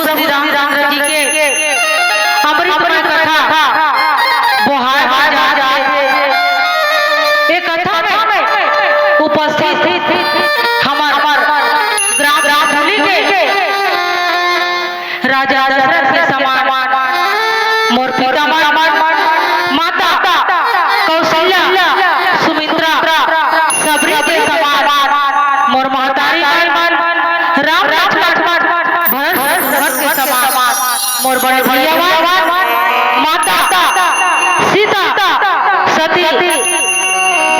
श्री रामचंद्र जी के अमृतमय कथा बोहार एक कथा में उपस्थित हमार ग्राम रामधुली के राजा दशरथ के समान मोर पिता माता कौशल्या सुमित्रा सबरी के समान मोर महतारी राम लक्ष्मण भरत के समान मोर बड़े भैया माता सीता सती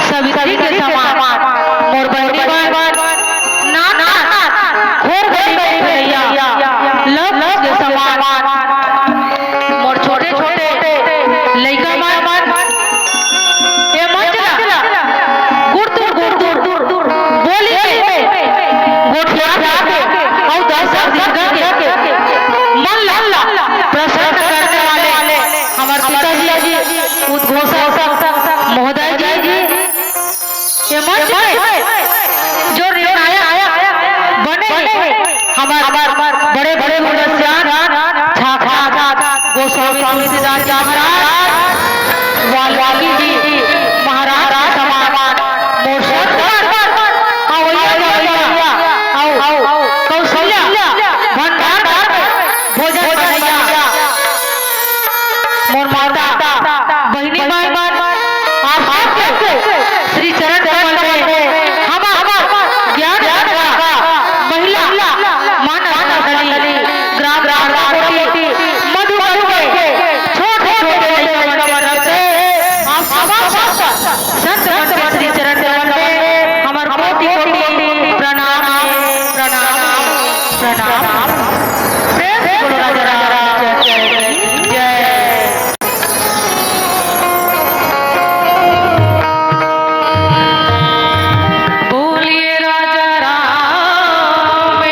सवित्री के समान मोर बड़ी नाना घोर बड़ी भैया लव के समान मोर छोटे छोटे लइका ये मंजला गुरदुर बोली गोठिया और 10 दिन के मन प्रसन्न करने वाले हमारे पिताजी उद्घोषक महोदय जी ये मंच जो निर्णायक बने हमारे बड़े मुदस्सियान छाखा गोस्वामी तुलसीदास जी महाराज वाल्मीकि जी महाराज समान मोर कौशल्या भंडार भोजन बनैया मोर माता बहिनी आप सबके श्री चरण कमल में हम ज्ञान महिला मानव मंडली ग्राम कोटी मधुबन के छोटे आप संत श्री चरण कमल में हमार कोटि प्रणाम प्रेम से बोलो राजा राम जय बोलिए राजा रामचंद्र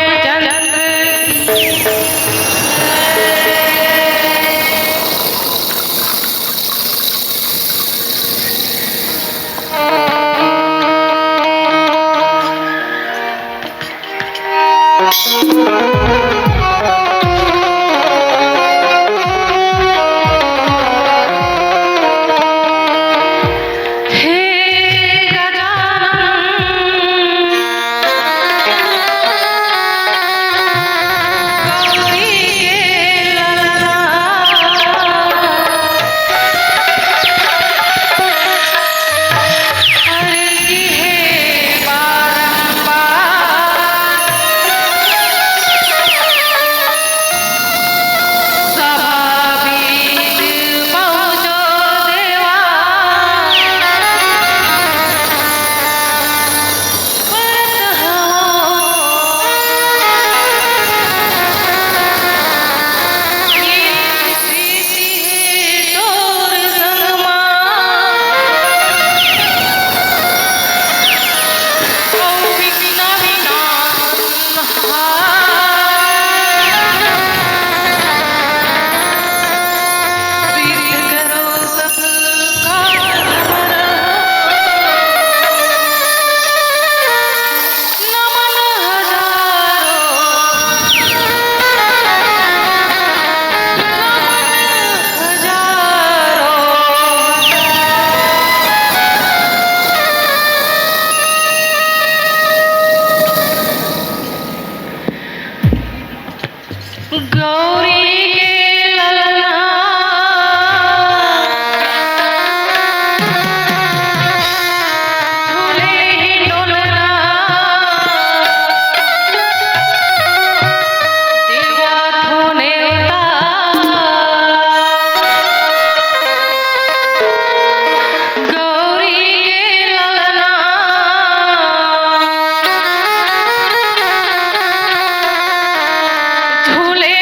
झूले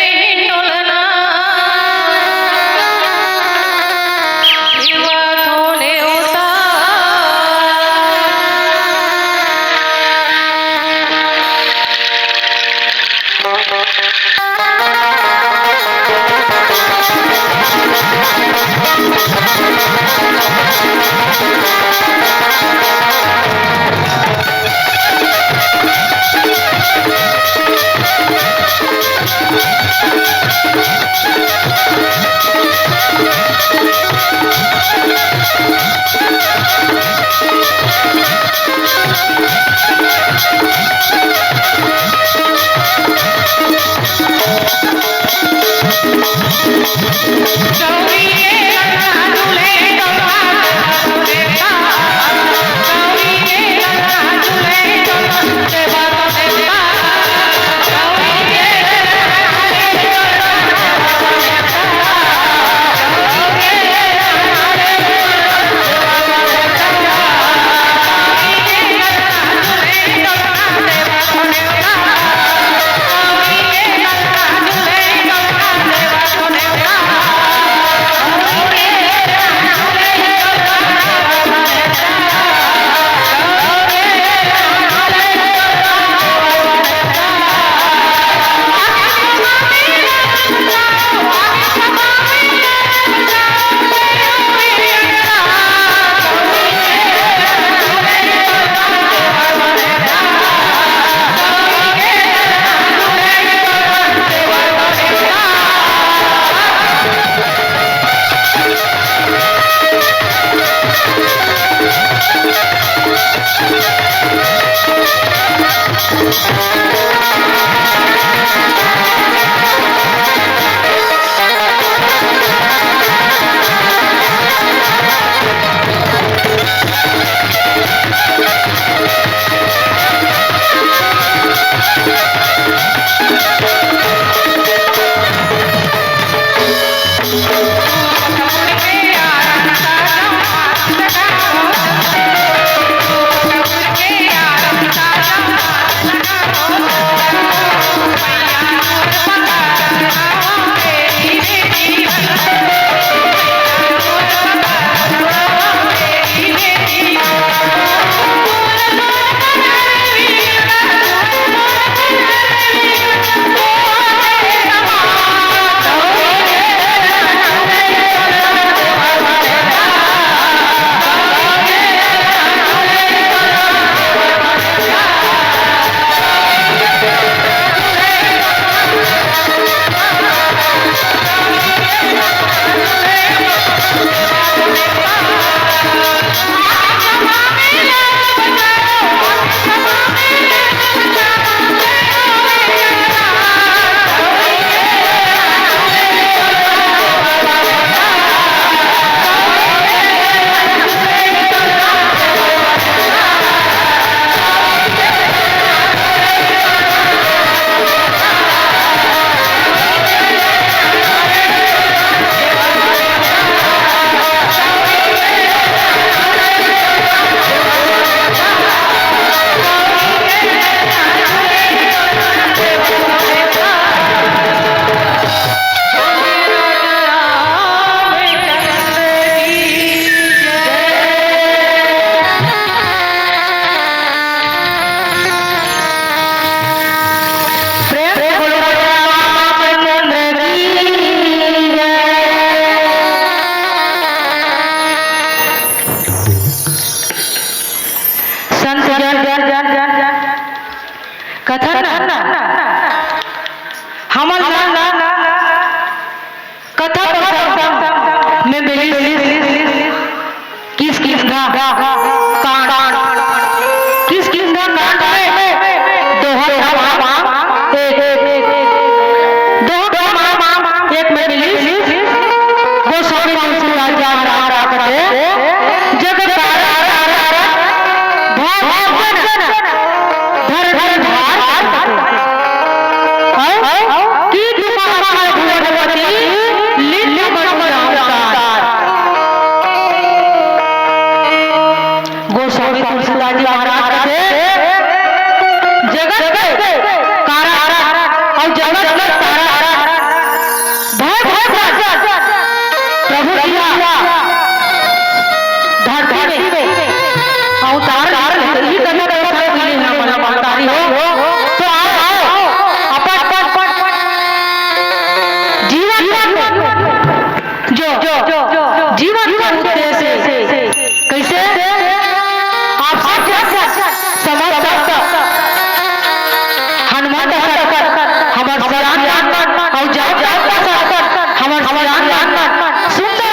में मिली गोस्वामी तुलसीदास जी महाराज करते जगत तारा भगवान धर धर धार की कृपा भगवती लीला मनोरंकार। गोस्वामी तुलसीदास जी महाराज करते जगत कारा और जगत में तारा प्रभु धरती में अवतार ही करने महतारी हो तो आओ अपन जीवन जो जीवन का उद्देश्य कैसे आप समस्त हनुमान हमार और हमार सुंदर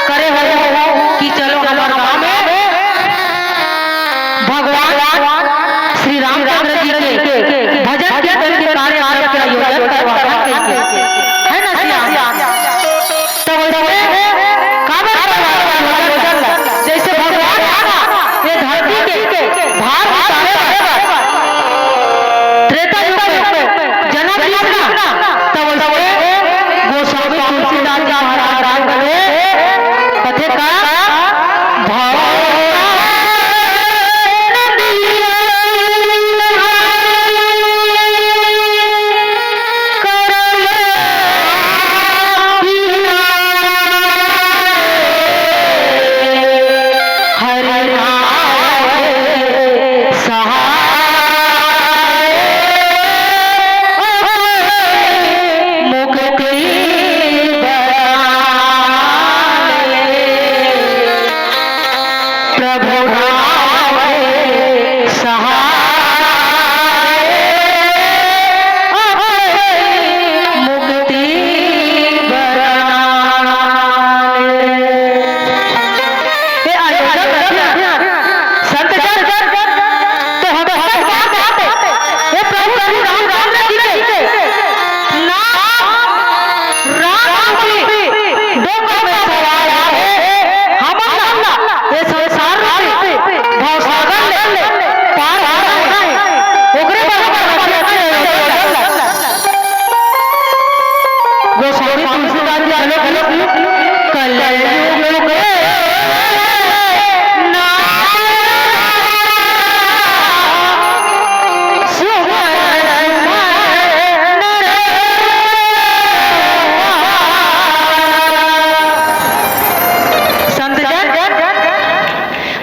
करे हुए कि चलो हमारे गांव में भगवान श्री रामचंद्र जी के भजन कीर्तन के कार्य का आयोजन करवाएंगे, है ना सिया? तो जैसे भगवान ये धरती के भार उतारे त्रेता युग में जन्म लिया तब गोस्वामी तुलसीदास जी महाराज कथे का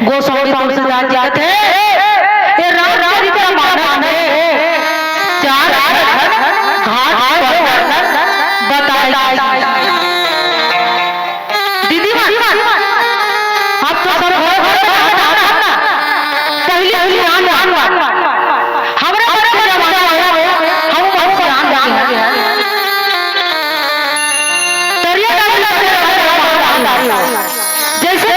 गोस्वामी तुलसीदास जी कहते हैं ये रामचरितमानस में 4 घाट बताए दीदी आप तो सब पहले हमरा हम बहुत राम जैसे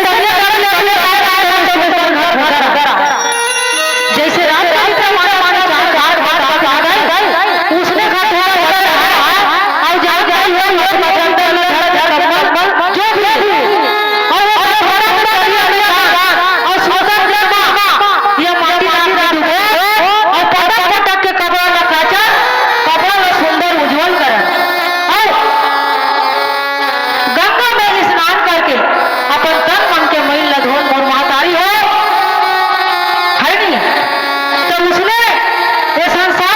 जैसे उसने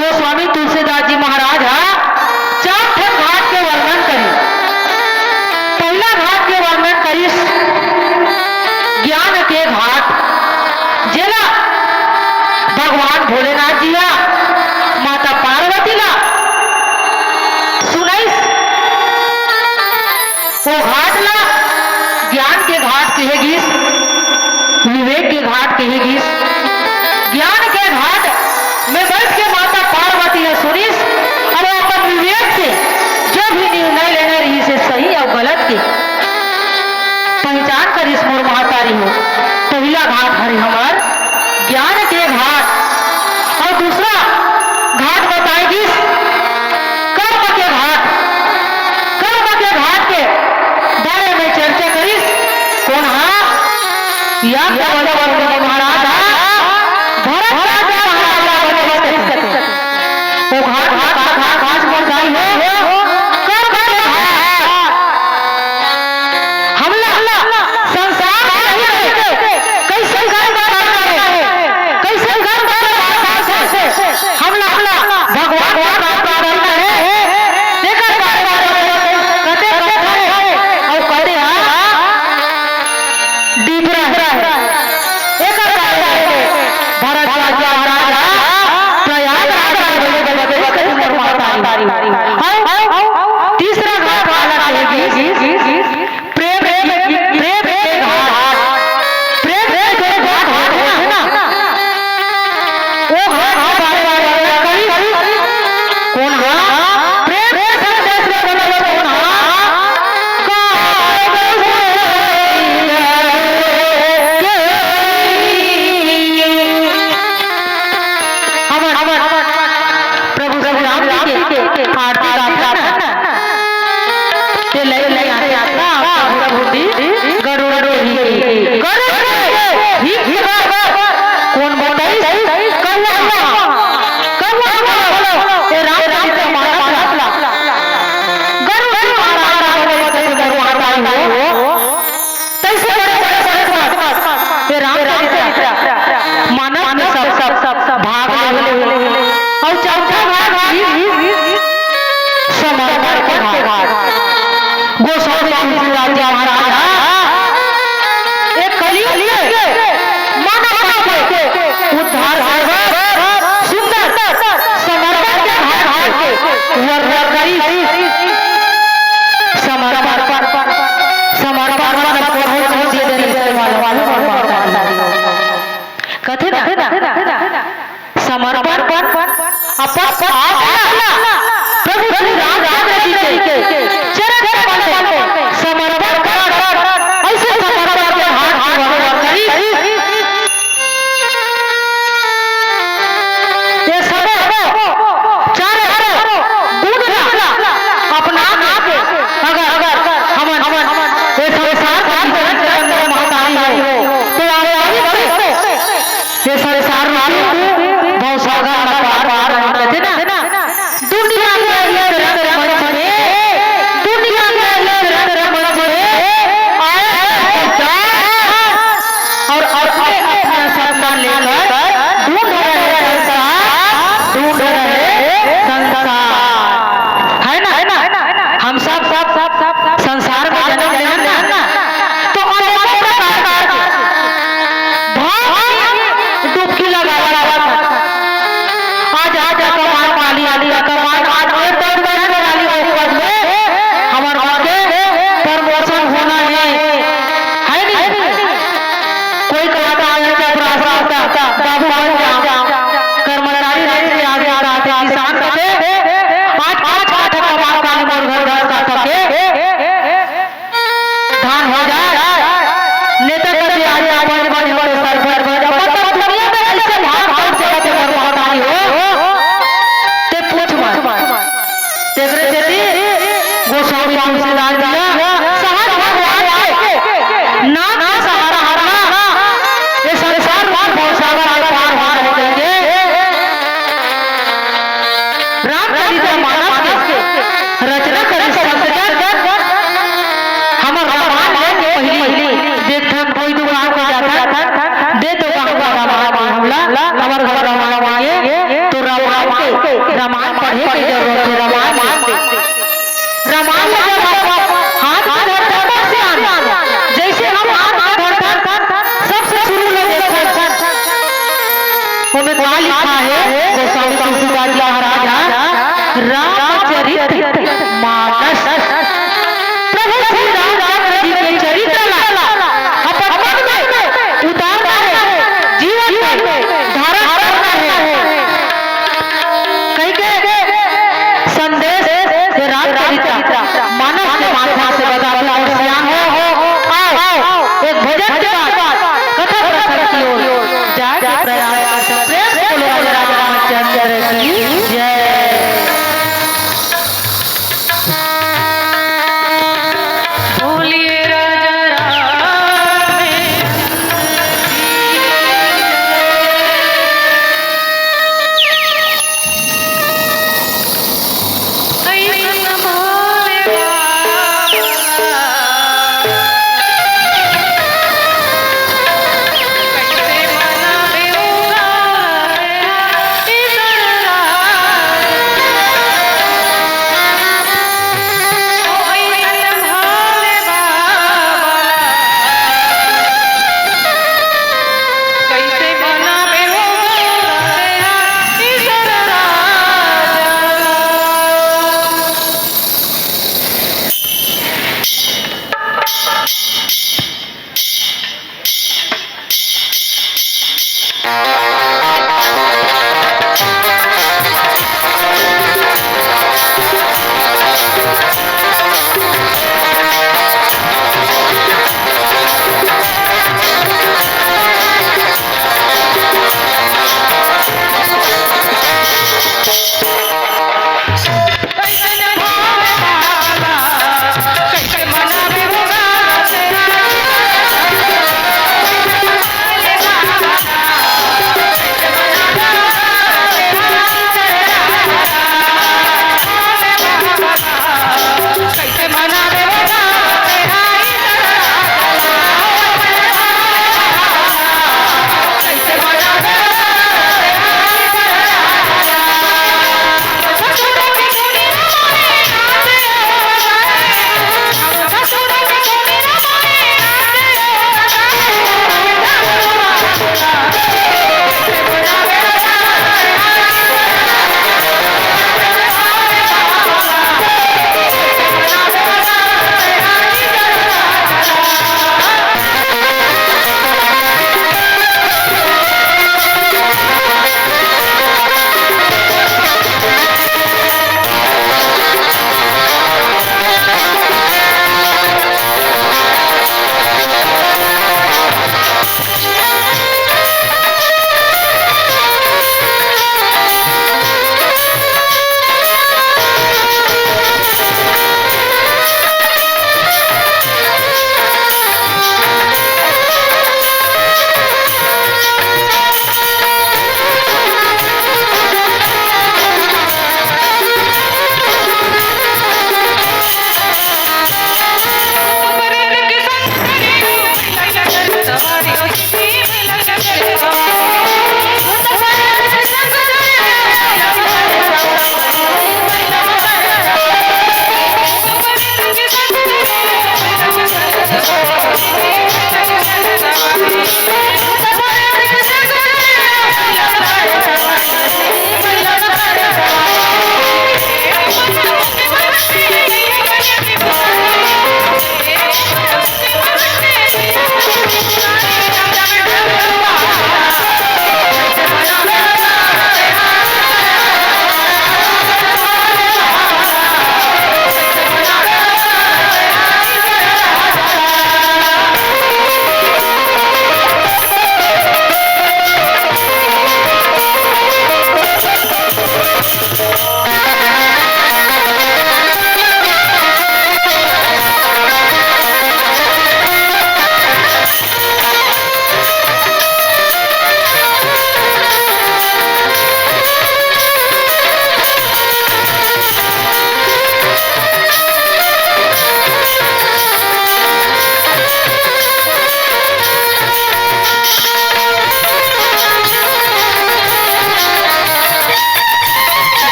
गोस्वामी तुलसीदास जी महाराज 4 घाट के वर्णन करी। पहला घाट के वर्णन करी ज्ञान के घाट जेला भगवान भोलेनाथ जी माता पार्वती ला सुनाइस वो घाट ला ज्ञान के घाट कहेगीस, विवेक के घाट कहेगीस। ज्ञान के घाट में बैठ के माता पार्वती ने सुनिस और अपन विवेक से जो भी निर्णय लेने रही से सही और गलत की पहचान कर इस मोर महातारी हो। पहला घाट हरि हमार ज्ञान के घाट और दूसरा घाट बताए या महाराज भरत राजा महाराजा वो घाट पहुंचाई है हमला संसार कैसे हमला भगवान तीसरा घाट वाला प्रेम है ना वो कौन प्रेम प्रभु राम के कौन बताई मानव सब भाग और चौथा घाट समर्पण के घाट गोस्वामी राजा महाराजा एक कलयुग मानव के उद्धार सुंदर समर्पण के घाट के वर्णन करी समर्पण कथे ना समर्पण प्रभु श्री राम जी के चरण समर्पण ऐसे समर्पण के हाथ करी ये सब चार गुण अपना अगर हमन ये संसार महातारी हो तो ये संसार बहुत सागर पार कहते ना दुनिया और अपने सपना लेकर ढूंढ रहे संसार है ना हम सब संसार में जन्म लेना ना तो डुबकी लगा आज कमान वाली कमान आज हमारे प्रमोशन होना है नहीं कोई कहता बाबू कर्मचारी आगे आ रहा था किसान आज कमान वाली मोर घर धान हो जाए नेता कर आगे बड़े सर गोस्वामी तुलसीदास सहज भगवान नाम का सहारा हरना ये संसार बहुत सागर पार हो रहे रामचरितमानस के रचना करी हमर रामायण के पहली देखथन कोई दो गांव का जाता दे तो गांव का रामायण हमला हमर घर रामायण तो रामायण पढ़े के जरूरत है रामायण हाथ जैसे हम सबसे शुरू में क्या लिखा है गोस्वामी तुलसीदास महाराज रामचरित मानस प्रभु श्री राम जी के चरित्र अपन में उतारना है जीवन में धारण करना है कहीं के संदेश रामचरित मानस के माध्यम से बता और ज्ञान हो आओ एक भजन के बाद कथा प्रसंग की ओर जाए प्रयास प्रेम से बोलो राजा रामचंद्र की जय। बोलिए राजा राम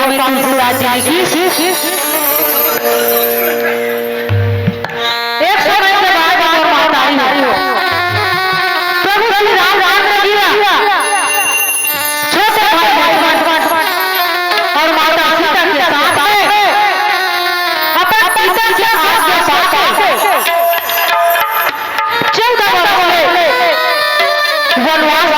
स्वामी तुलसीदास जी की एक समय के बाद और बात आई हो प्रभु श्री रामचंद्र जी छोटे भाई और माता सीता के साथ अपने पिता के आज्ञा पाके 14 वर्ष वनवास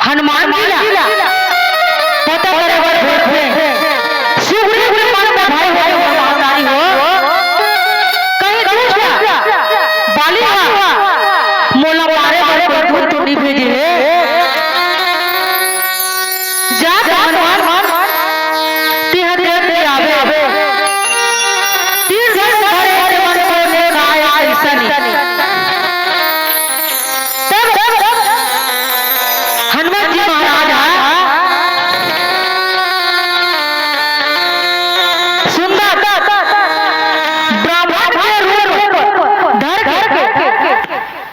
हनुमान जी पता करे सुग्रीव के मन में भाई भाई हो कहीं बाली मोला मारे बड़े बड़े टूटी भेजे जा हनुमान तीर दे आवे तीर धरे मन को ले आया ऐसा नहीं हनुमान जी महाराज सुंदर ब्राह्मण के रूप धर के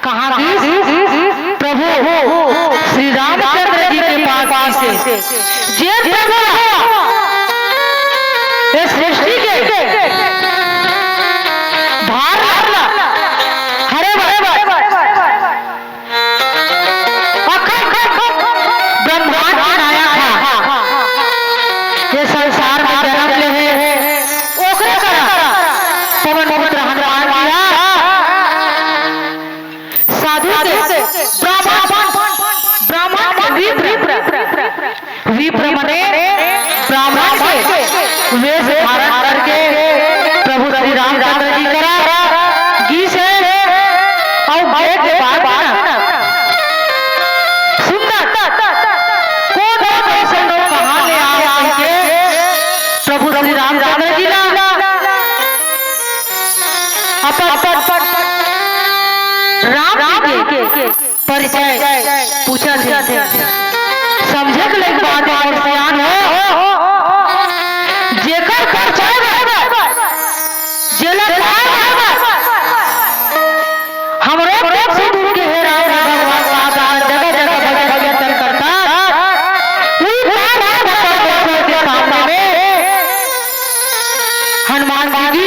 कहा प्रभु श्री रामचंद्र जी के पास से जे प्रभु इस सृष्टि के भार हरे ब्रह्मांड बनाया था ये संसार में जन्म ले ओकरे करा पवन पुत्र हनुमान दिया साधु के ब्राह्मण के विप्र मने ब्राह्मण के वेश धारण करके प्रभु श्री रामचंद्र जी करा गी से और भेंट के बाद प्रभु श्री रामचंद्र जी राम के परिचय पूछा थे समझे के लिए बात और सियान हो जेकर परिचय जेला हमरे प्रेम से दूर के भगवान जगह जगह भजन करता हनुमान जी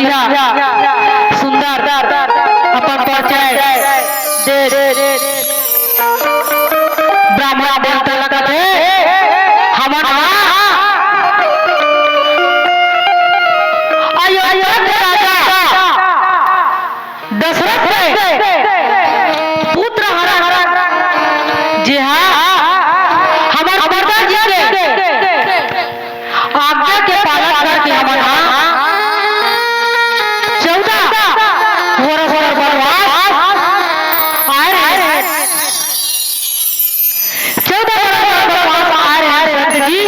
दिया सुंदर अपन परिचय दे ब्राह्मण बोलते लगत है हमर अयोध्या के राजा दशरथ के पुत्र हरण जी हाँ हमर पिता जी के आज्ञा के पालन करके हमर 14 वर्ष वनवास आए रहे 14 वर्ष वनवास आए रहे संत जी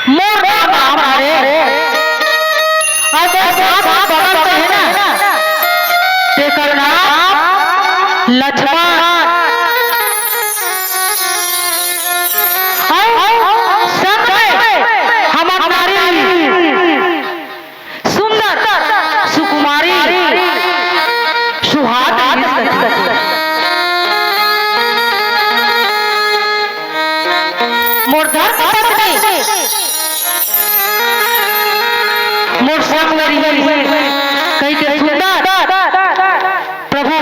मोर नाम हमारे अब साथ बगल पे है ना तेकर नाम लक्ष्मण मोर धर्म पत्नी मोर संगरी कही के सुंदर प्रभु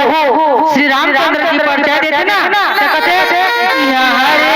श्री रामचंद्र की परिचय देते ना तो कहते हरे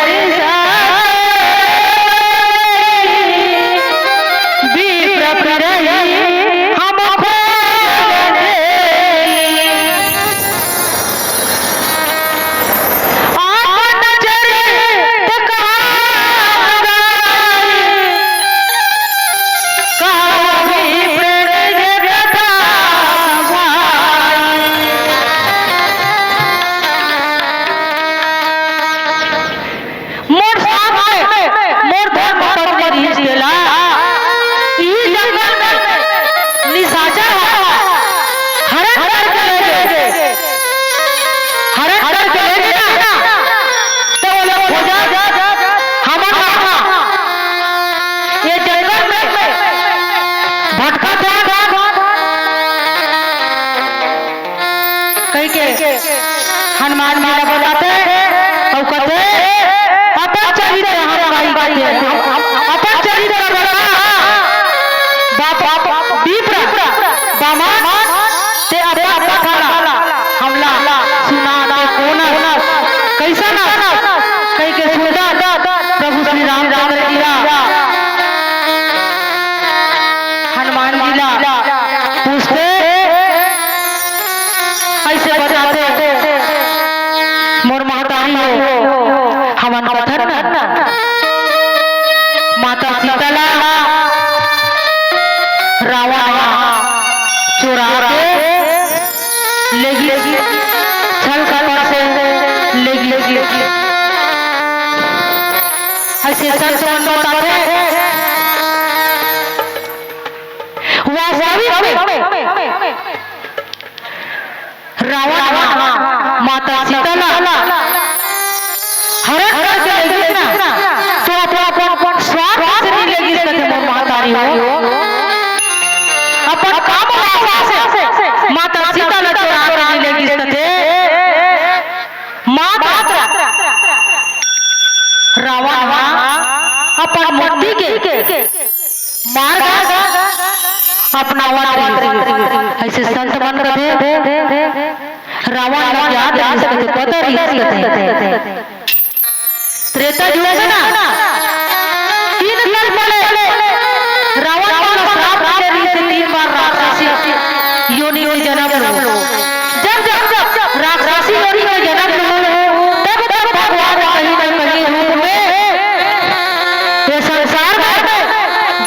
हनुमान मेला बताते और कहते अपन चरित्र अपन चरित्र बाप विप्र दामाद से अपना खाना हमला सुना दे कोना कैसा ना कह के सुना प्रभु श्री रामचंद्र जी हनुमान लीला पूछते ऐसे बताते मोर महतारी हो हमन पत्थर माता सीता रावण चुरा के लेगी छल कपड़ से लेगी ऐसे संत बताते रावण माता सीता हरण करके लेगी ना तो अपन स्वार्थ से नहीं लेगी सकते मोर महतारी हो अपन काम से माता सीता ने चोरा नहीं लेगी सकते माता रावण अपन मूर्ति के मार अपना ऐसे संत बन रहे रावण याद पता त्रेता युग में ना 3 साल पहले रावण का श्राप से 3 बार राक्षसी योनि में जन्म लो जब राक्षसी योनि में जन्म लो तब भगवान कहीं न कहीं रूप में ये संसार में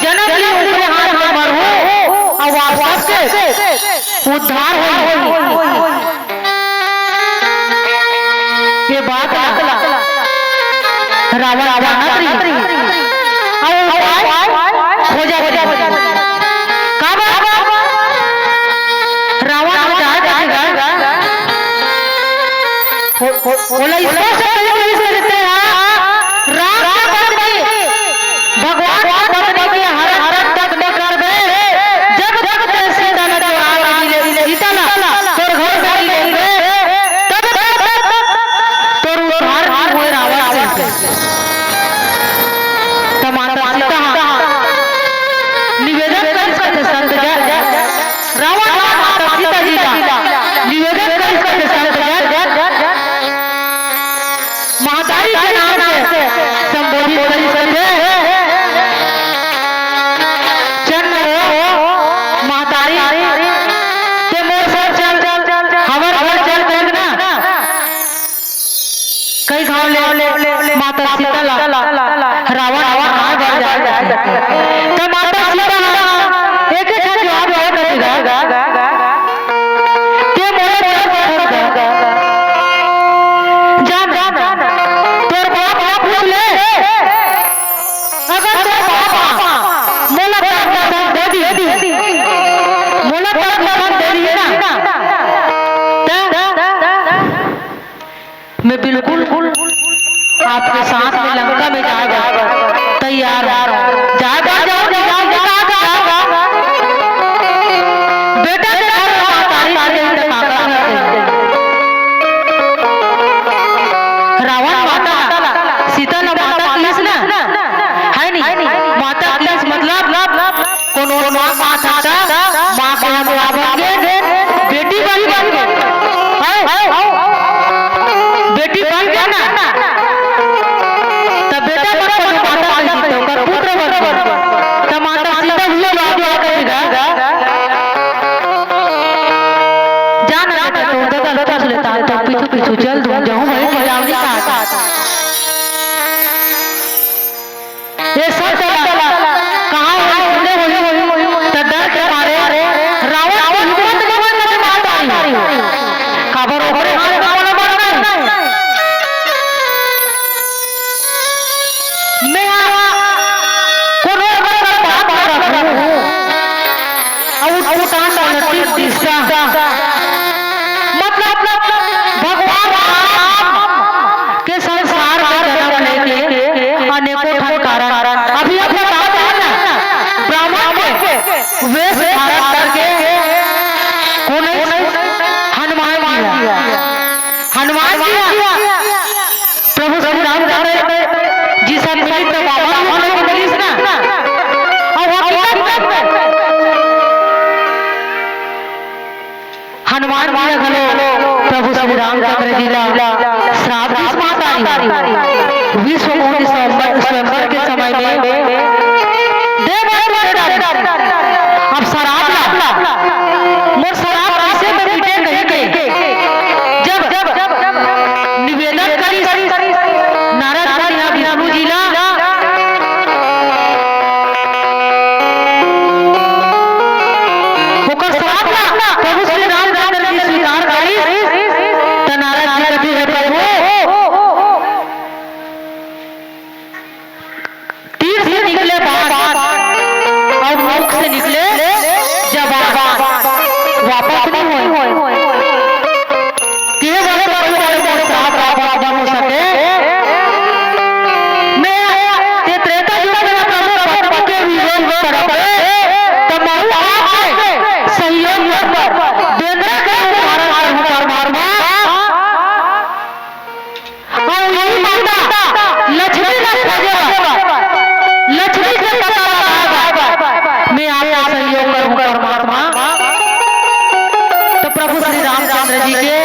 जन्म ली उनके हाथ में मरो और वापस से उद्धार हो ये बात रावण खोजा निवेदन कर सकते संत तो माता सीता एक एक जवाब और करेगा के मोरे जान तोर बाप पूछ ले अगर तेरे बाप मोला दर्शन दे दी मोला दर्शन दे दी ना मैं बिल्कुल आपके साथ में लंका में जाएगा तैयार जाएगा बेटा के घर रावण माता सीता ना माता किस ना है नहीं माता किस मतलब कोनो माता माँ के रावण के बेटी बन गए बेटी बन गया ना तब बेटा पर माता सीता का पुत्र बन तब माता सीता हुए बात करेगा जान बेटा तो दादा लता लेता तो पीछू चल दूं जाऊं भाई जाऊंगी कहां ये सब चला कहां हो तदर के मारे रावण हिम्मत नहीं मार रही खबर हो मतलब भगवान के संसार में जन्म लेके अनेकों कारण अभी अपने बात है ना ब्राह्मण के वेश धारण करके हनुमान प्रभु श्री रामचंद्र जी से मिलित बाबा होने को मिली ना और हनुमान जी घलो प्रभु श्री रामचंद्र जी ला श्राप माता विश्व स्वयंवर के समय में अब शराब ला मोर शराब ऐसे में पीटे नहीं के जब निवेदन करी नारद जी विष्णु जी ला होकर शराब ला प्रभु श्री रामचंद्र जी स्वीकार करी तो नारद जी कहते हैं प्रभु तीर से निकले बात और मुख से निकले जवाब वापस नहीं हुए के बड़े श्राप बन हो सके मैं ये त्रेता युग में प्रभु के विरोध में तड़पे तब मैं आपके सहयोग पर देंद्र के मारमा और यही माता लक्ष्मी लक्ष्मी से पता लगाएगा मैं आपका सहयोग करूंगा परमात्मा तो प्रभु श्री रामचंद्र जी के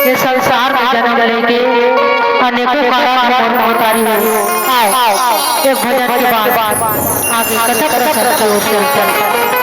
ये संसार में जन्म लेके अनेकों कारण अवतारी हुई आओ एक भजन के बाद आगे कथा प्रसंग की ओर चलते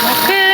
भक्ति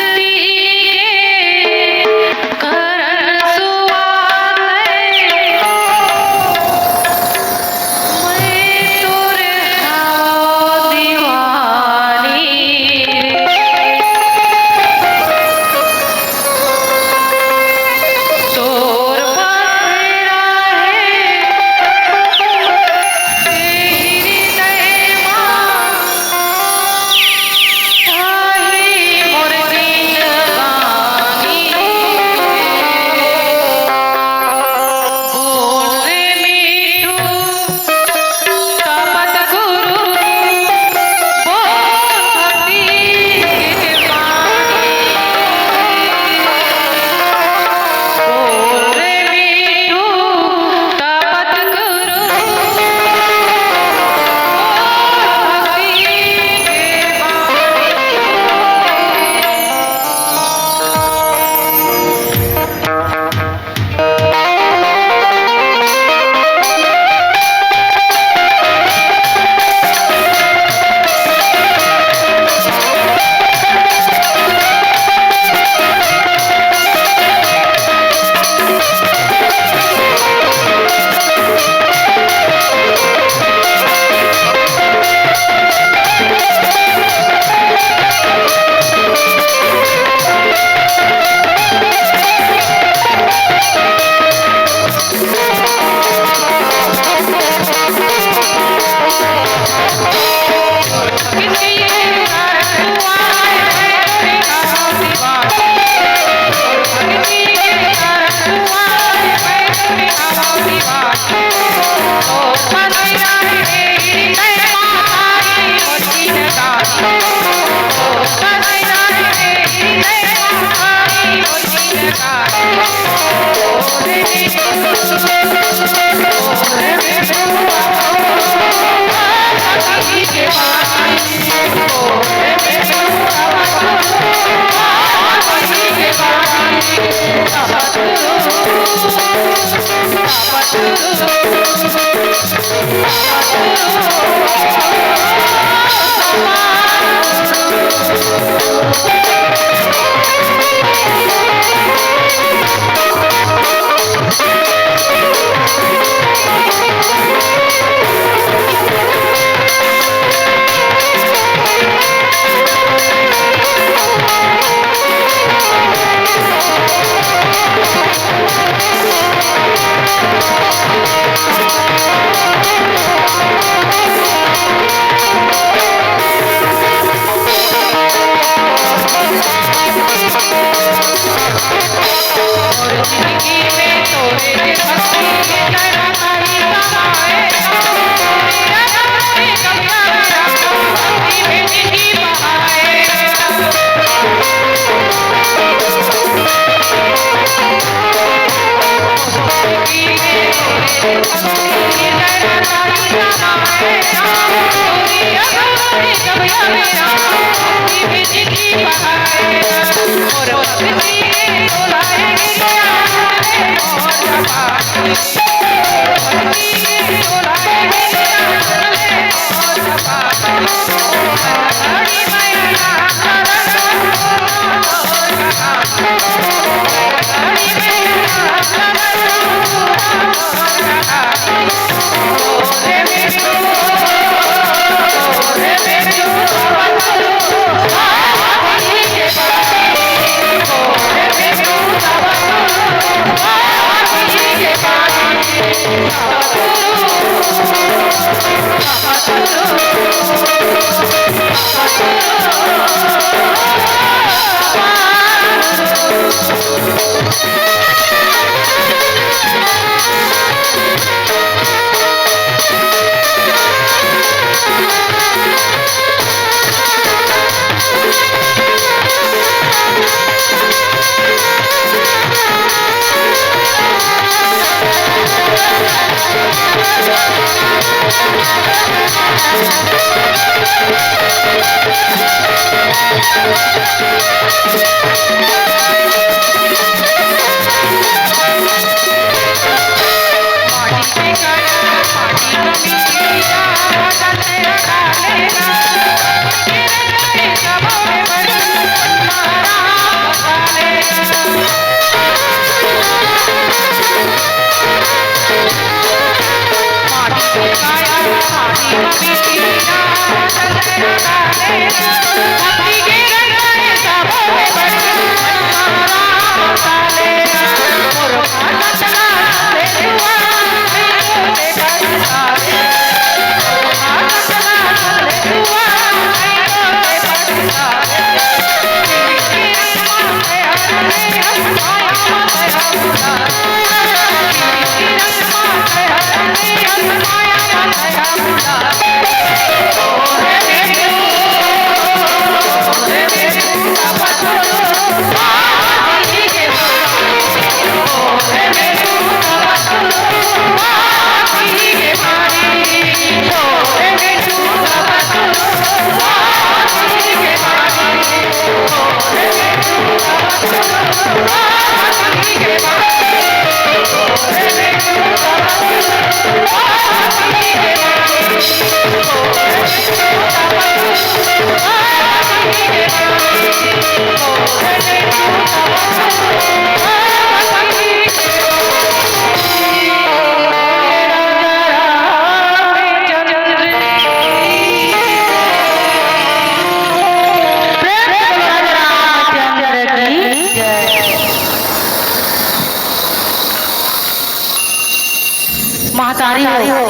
महतारी हो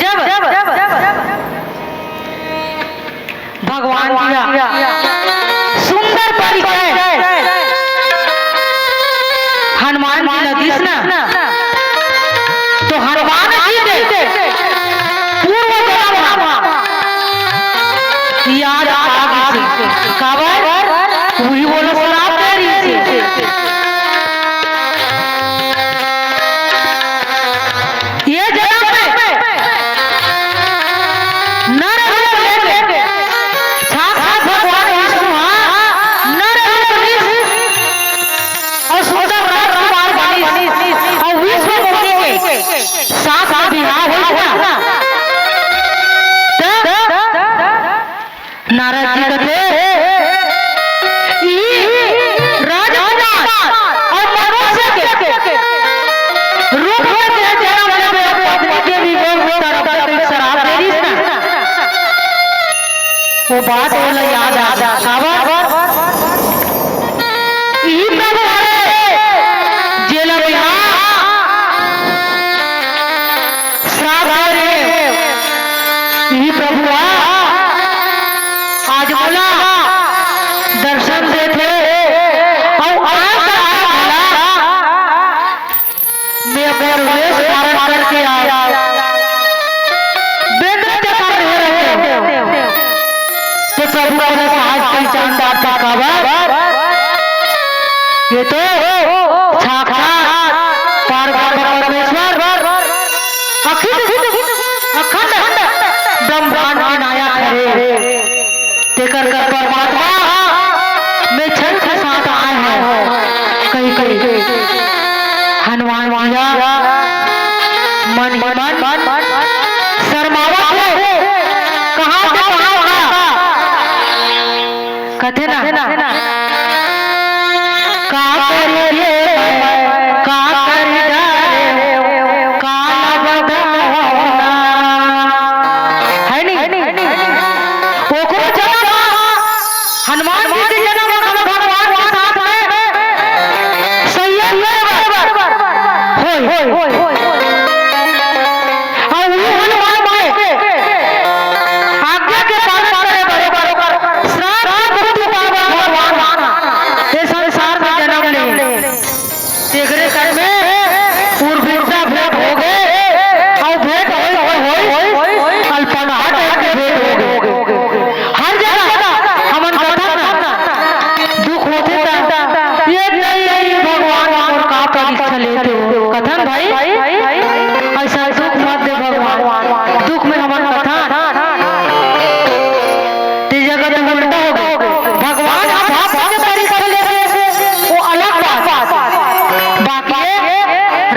जब भगवान दिया सुंदर परिचय हनुमान जी ने दिस ना तो हनुमान जी के पूर्व जन्म याद आ गई काबर वही बोलो श्राप दे रही थी ये जन्म में नर रूप लेके साक्षात भगवान विष्णु नर रूप ली और सुंदर राजकुमार बनी और विष्णु मूर्ति के साथ विवाह हुआ नारद जी कथे राजकुमार और मनुष्य के रूप में जन्म लेवे पत्नी के वियोग में तरफ शराब दे रही ना वो बात बोला याद आ सावर ई प्रभु है जेल में श्राप दे ई प्रभु आज बोला दर्शन देते और मैं अगर वेश धारण करके आया बेंद्र के कर रहे तो प्रभु ने आज पहचान दाता खबर ये तो साक्षात परमेश्वर अखंड ब्रह्मांड के नायक है तेकर कर परमात्मा में छल के साथ आए हैं कहीं कहीं हनुमान माया मन शर्मावा है कहाँ से कहाँ कथे ना का करिए का कर डाले का बदलना है नहीं वो को चला हनुमान जी के जन्म भगवान के साथ में संयोग होय और वो हनुमान माए आज्ञा के पालन करे बरोबर श्राप मृत्यु पावा भगवान ये संसार में जन्म ले तेगरे कर में पूर्वता भेंट हो गए और भेंट होय अल्पनाहट के भेंट हो गए हर जगह हमन कथा दुख होते ये नहीं भगवान और का परीक्षा लेते हो कथन भाई ऐसा दुख मत दे भगवान दुख में हमन कथा ते जगह में उल्टा हो गए भगवान आप परीक्षा लेते वो अलग बात बाकी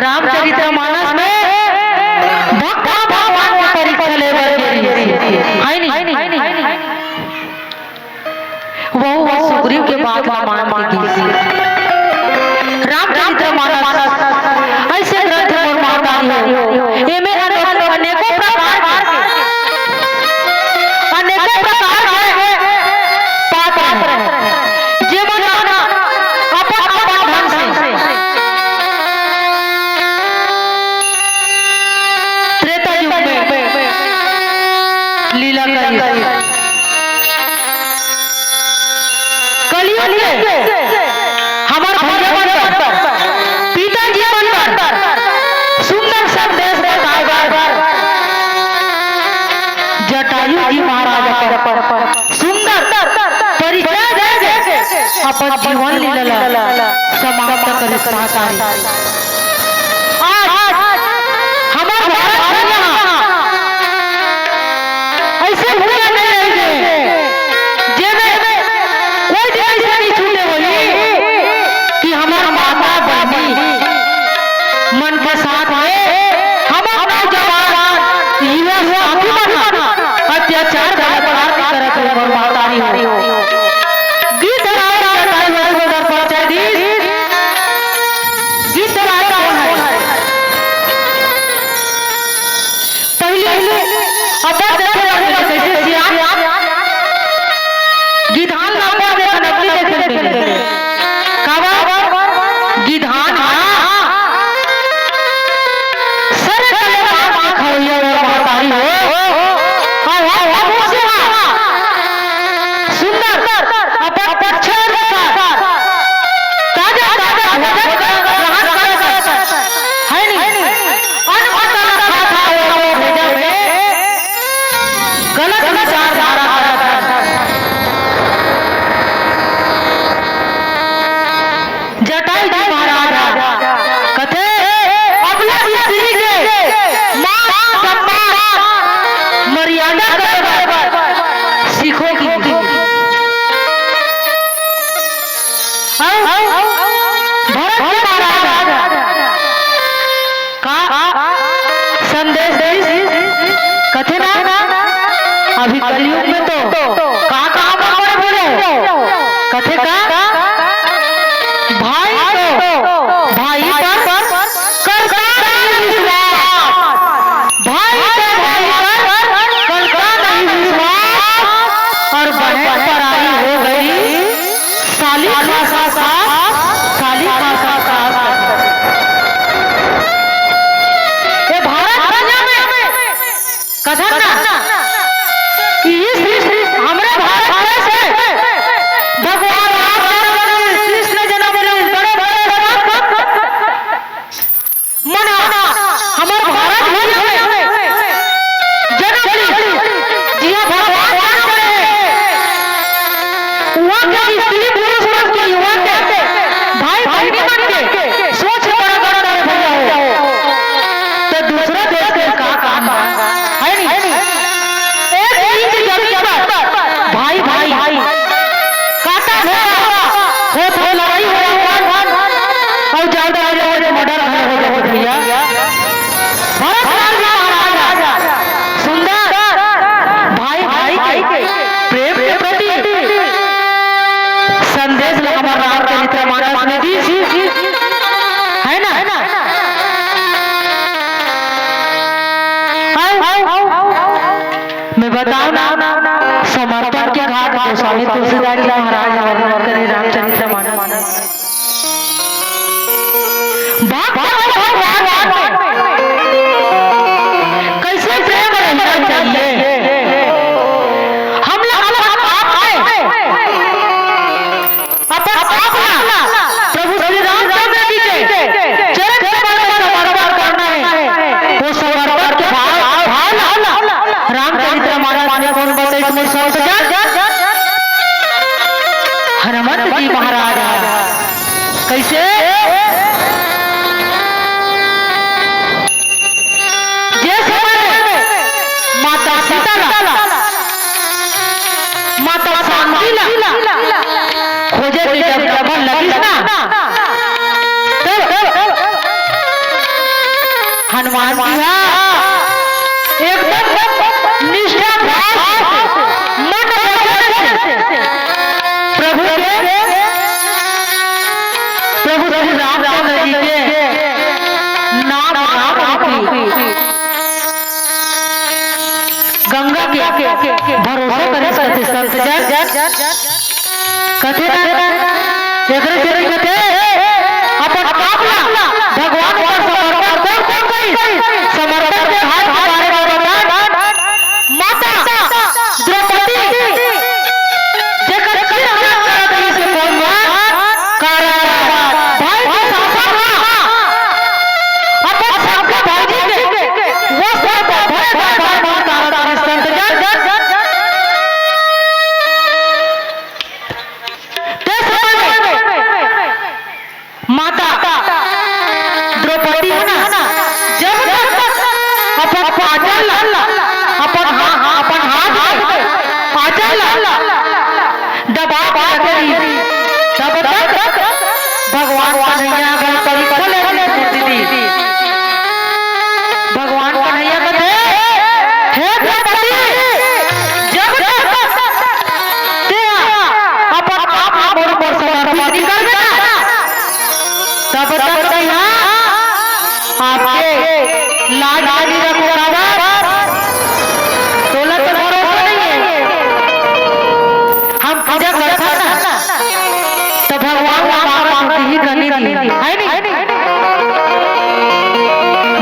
रामचरितमानस में भक्त भगवान की परीक्षा ले है नहीं वो सुग्रीव के बात मान की रामचरितमानस ऐसे ग्रंथ निर्मातारी हो ये में अनेकों प्रकार के पात्र है जीवन अपन ढंग से त्रेता युग में लीला करी कलयुग में हमार भैया बनकर पिताजी बनकर सुंदर संदेश देकर जटायु जी महाराज पर सुंदर परिचय दे अपन जीवन लीला समाप्त कर सहकारी आज हमार भारत ऐसे भूया नहीं रहेंगे जेमे कोई दिन ऐसे नहीं छूटे होई कि हमारा माता बहनी मन के साथ है हमारा जवान युवा साथी बना अत्याचार बलात्कार की तरह से बर्बादी हो गीत राजा टाइगर को दर पहुंचा दी गीत राजा है पहले अब देखे कैसे सियाम गिधान नाम का नकली देखे कावा गिधान सर चले मां खवैया महतारी हो सुंदर अपक्षर ताजा है नहीं गलत विचारधारा जटायु जी महाराज कथे अपने स्त्री के मान सम्मान मर्यादा सीखो की भरत महाराज का संदेश कथे ना अभी कलयुग में तो का गीस है ना मैं बताऊं ना समर्पण के घाट गोस्वामी तुलसीदास जी महाराज वर्णन करे रामचरितमानस कैसे प्रेम रहना चाहिए हम लोग प्रभु श्री रामचंद्र जी के चरण कमल में समर्पण करना है। वो समर्पण के भाव रामचरितमानस में कौन बताए तुम्हें हनुमंत जी महाराज कैसे माता सीता माता शांतिला खोजे की जब डबल लगी ना हनुमान जी एकदम निष्ठा मन प्रभु श्री रामचंद्र जी के नाम गंगा के भरोसा करे संत जन कथे अपन भगवान पर समर्पण कौन करी समर्पण के हाथ हमारे माता द्रौपदी जेकर सिर हाथ करत से कौन भाई के शासन अपन सबके भाई के वो सब भाई तारा संत जन माता द्रौपदी है ना जब अपन आचल अपन हाथ आचल दबा करी तब तक भगवान कन्हैया गण परीक्षा ले दीदी भगवान कन्हैया कहते हे द्रौपदी जब ते अपन आप मोर पर समर्पण कर देना तब तक यहाँ आपके लाज आदि तोला तो भरोसा नहीं है। हम पूजा करते ना तो भगवान ही करनी है नहीं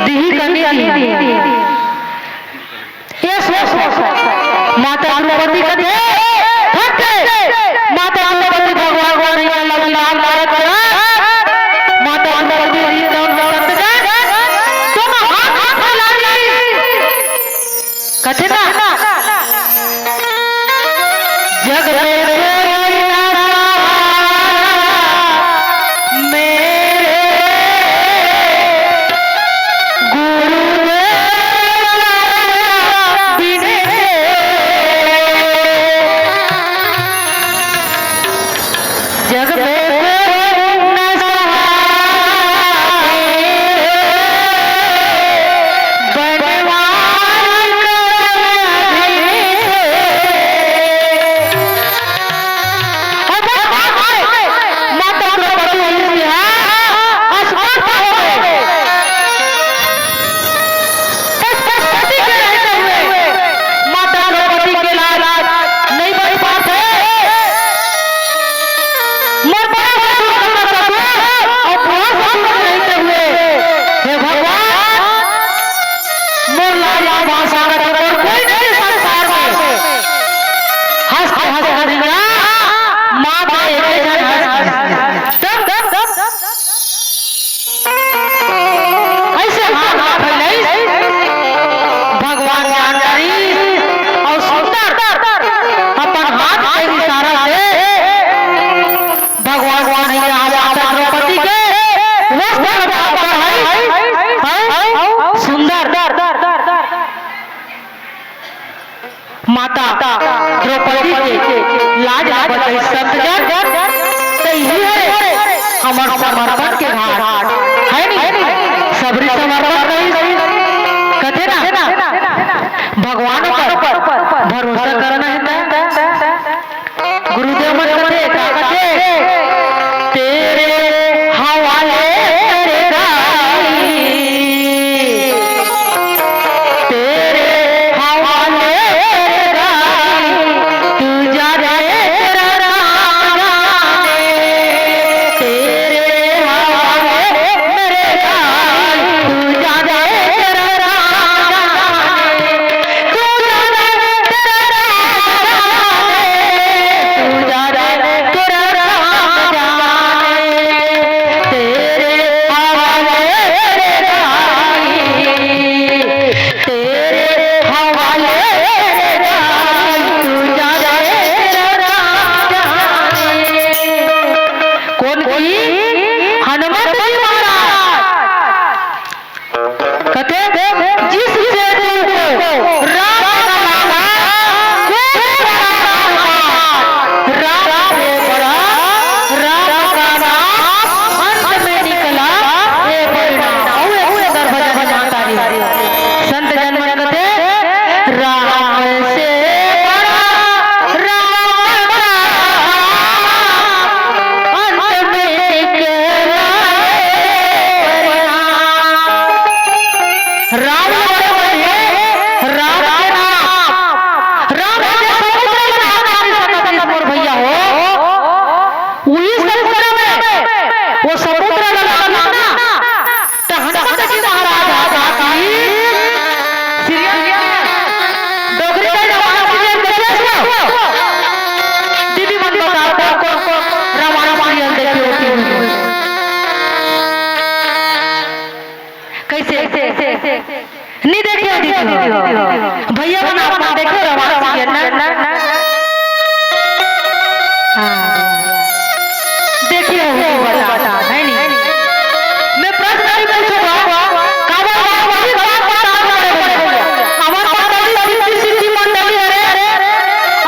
दिही करनी ये माता द्रौपदी कहते माता द्रौपदी भगवान को नहीं लाल माता द्रौपदी तुम हाथ कथे ना जग मेरे गुरु बिने जग में माता द्रौपदी के लाज बचाई संत जन तो यही है हमार समर्पण के घाट है नहीं सबरी समर्पण नहीं कथे ना भगवान पर भरोसा करना है गुरुदेव मन कथे तेरे देखिए बता है नहीं मैं प्रश्न नहीं पूछूंगा काबर वही बात बता हमार मंडली सिद्धि मंडली अरे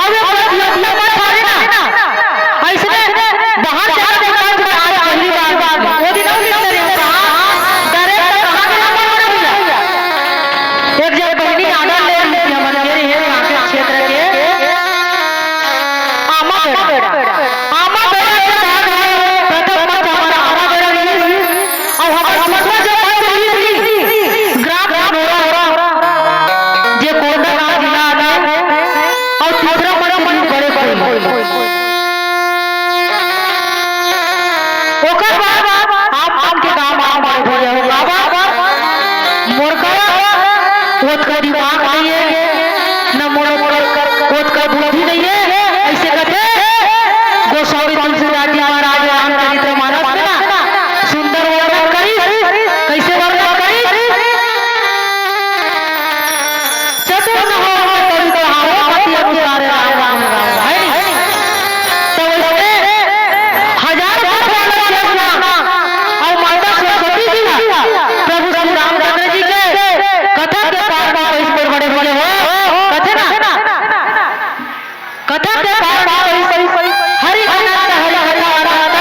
अब ये मत मारे ना ऐसे बाहर जाकर देखा आज पहली बार वो दिन हम लिख रहे हैं डायरेक्ट कहां के नंबर भैया एक जगह बहनी आनंद ले ली हमारे मेरे है यहाँ के क्षेत्र के आमा बेड़ा के बाद प्रथम मत हमारा आमा बेड़ा नहीं और हमारा जो ग्राम नोरा जे कोंडागांव जिला में और तीसरा बड़े ओकर बाद आप के काम बड़े भैया हो बाबा मोरका ओत का दिमाग नहीं है न ओत का बुद्धि नहीं है ऐसे कहते गोस्वामी तुलसीदास जी महाराज रामचरित्र मानस में ना सुंदर वर्णन करी कैसे वर्णन करी चतुर न हो कवि तो हारो पति अनुसार राम है नहीं तो इसमें हजार और माता सरस्वती जी प्रभु श्री रामचंद्र जी के कथा के पार इस पर बड़े बड़े हो कथे ना कथा के पार हरि अनंत हरि हरि अनंत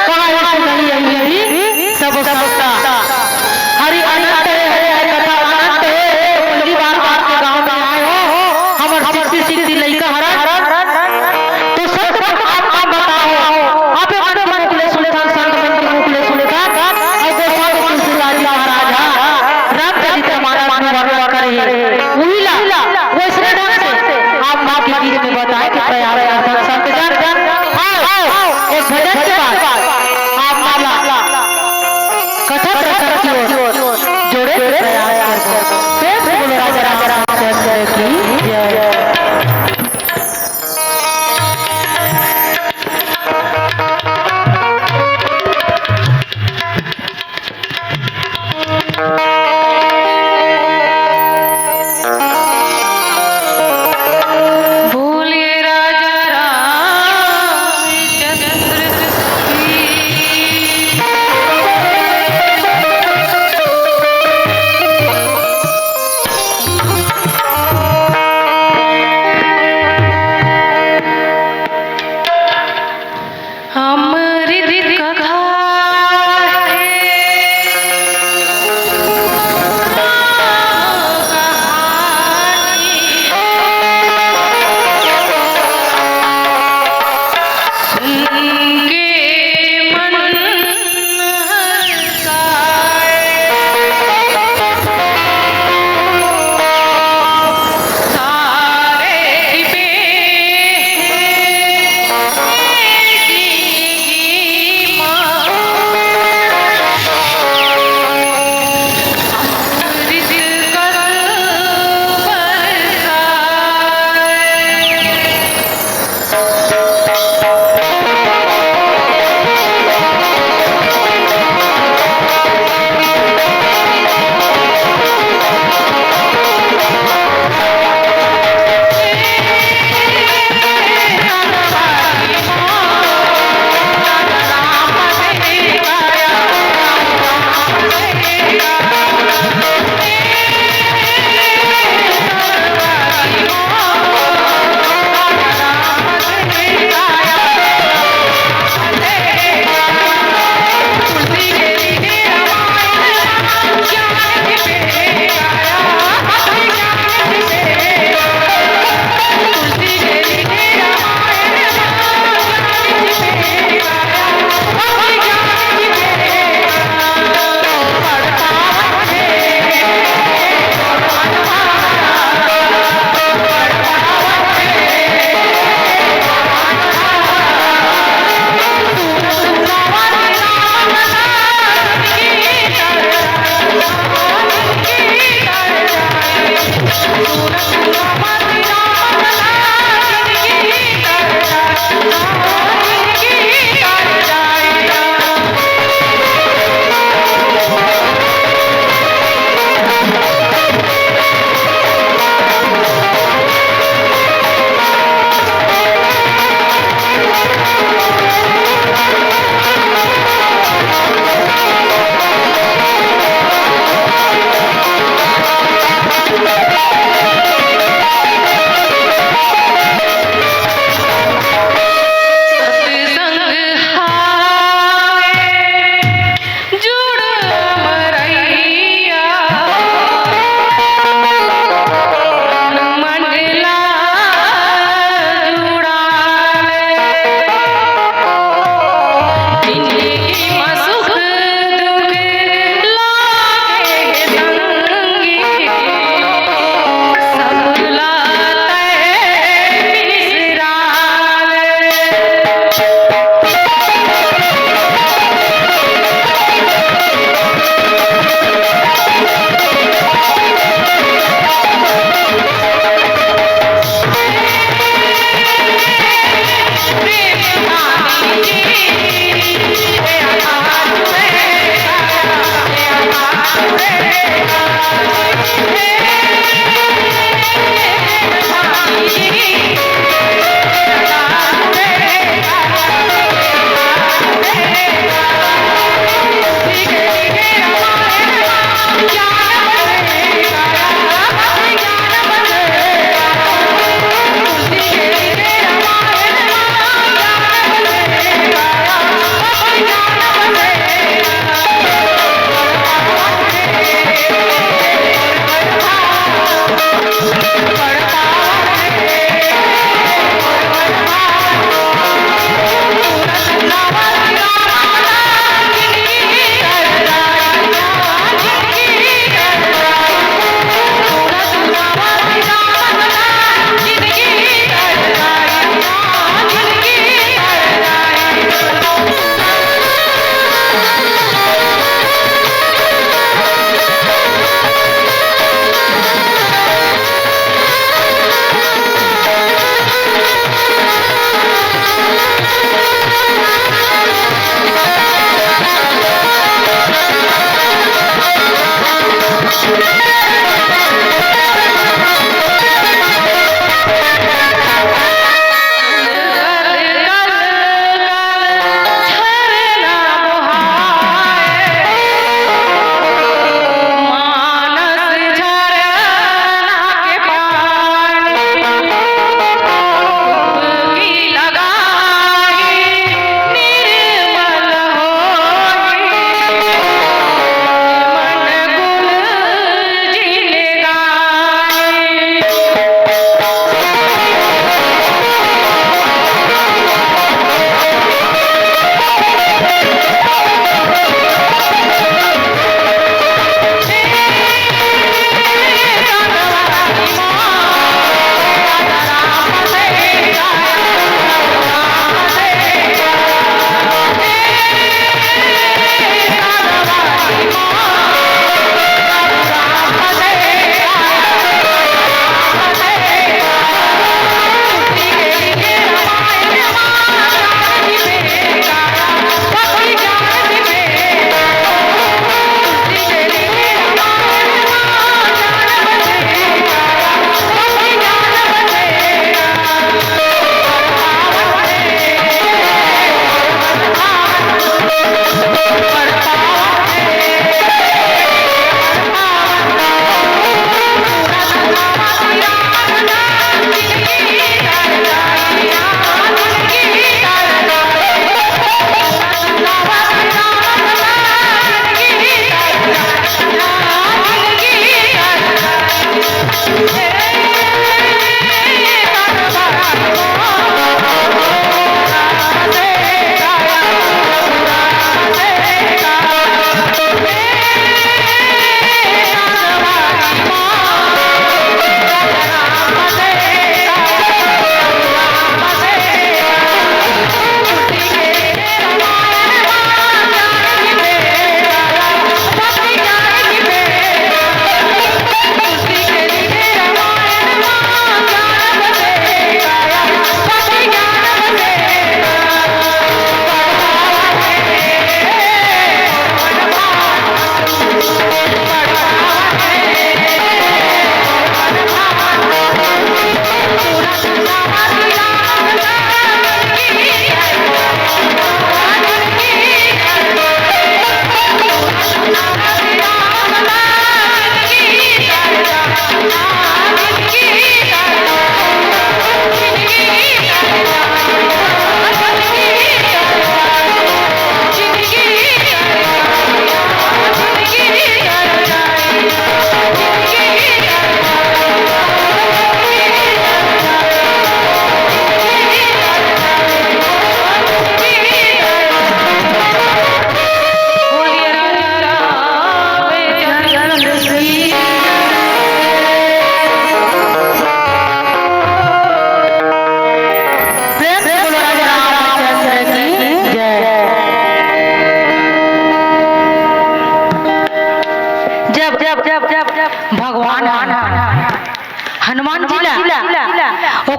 कहा नहीं यही सब सबका हरि अनंत है कथा अनंत है पहली बार आपके गांव में आए हो हमर सिद्धि लइका हरा तो सब आप बताओ आप अपने मन के लिए सुलेखान संत मन के लिए सुलेखान और गोस्वामी तुलसीदास जी महाराज रामचरित्र मानस में वर्णन करे वही ला वैसे ढंग से आप मां के बीच में बताए कि प्रयास संत जन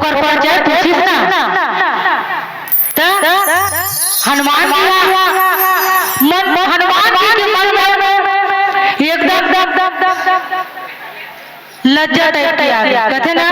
ओकर परिचय पूछिस ना हनुमान हनुमान जी के मन में एकदम लज्जा तैयार कहते ना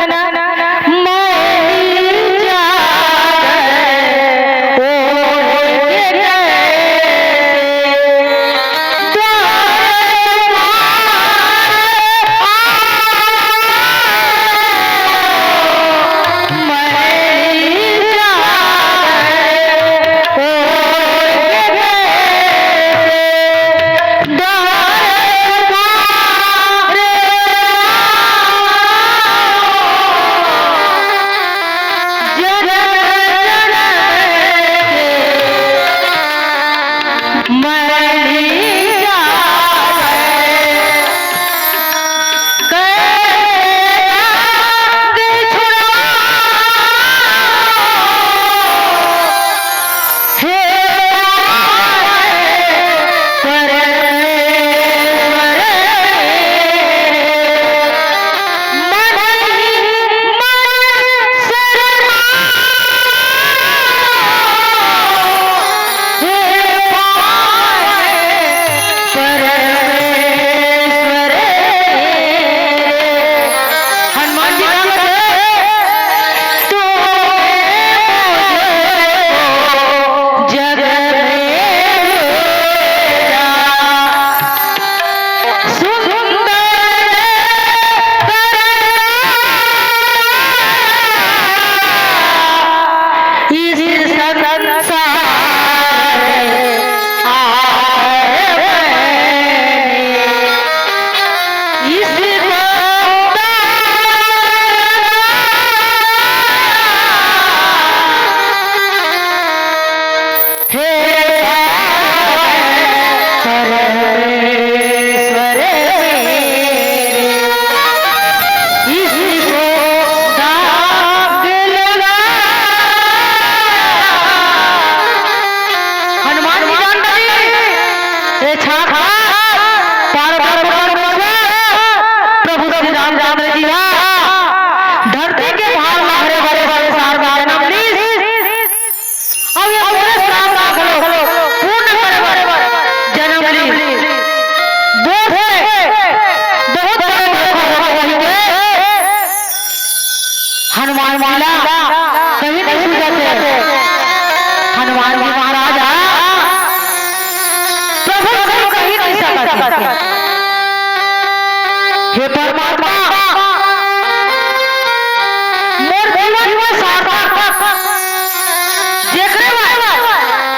हनुमान माला कहीं नहीं सूझते। हनुमान जी महाराज प्रभु को कहीं नहीं सकते। हे परमात्मा मोर जीवन में सार्थक जेकरे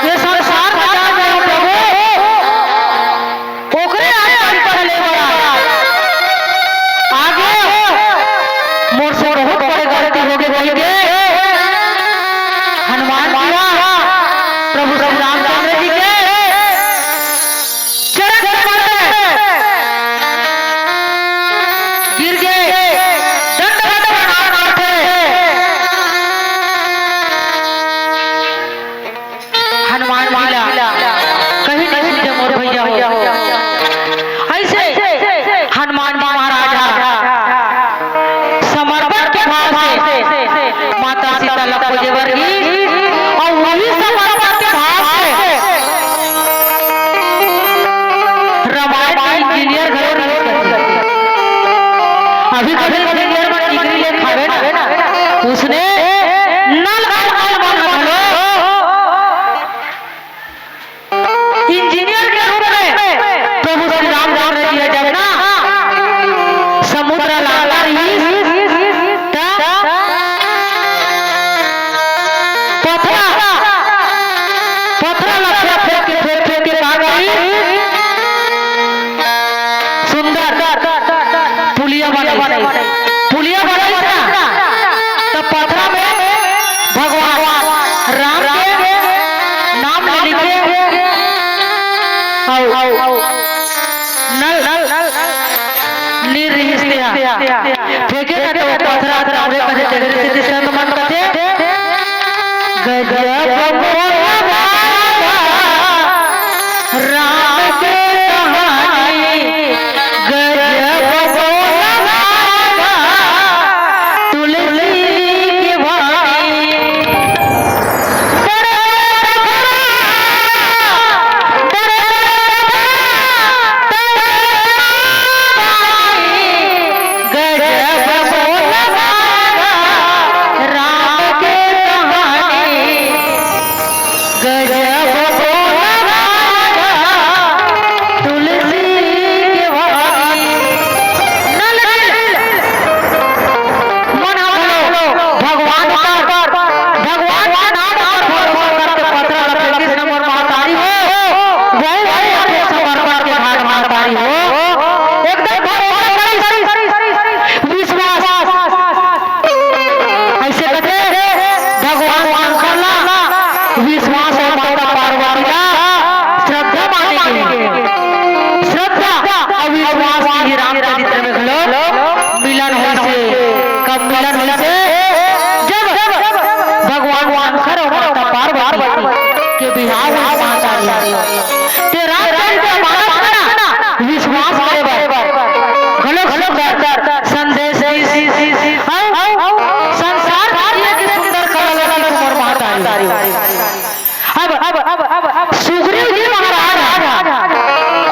ये संसार बचा जाए प्रभु ओकरे आगे पहले आगे मोर से बहुत बड़े गलती हो गए। हनुमान जी प्रभु श्री रामचंद्र जी के चरण गिर गए, दंडवत प्रणाम करते। हनुमान माला कहीं नहीं सूझे मोर भैया हो। ऐसे हनुमान जी महाराज समर्पण के भाव से माता सीता लक्ष्मण जी वर्गी और वही समर्पण के भाव से रामायण इंजीनियर घर अभी कभी इंजीनियर में डिग्री ले खावे ना उसने नल इंजीनियर के रूप में प्रभु श्री रामचंद्र जी जब ना समुद्र लाला पुलिया बनाई तो पथरा में भगवान राम के नाम लिखे फेंके ना तो पथरा मन कहते गजब राम के कहानी गजब तुलसी की के बिहाव महातारी तेरा विश्वास घलो घलो संदेश संसार की सुंदर कला महातारी अब सुग्रीव जी महाराज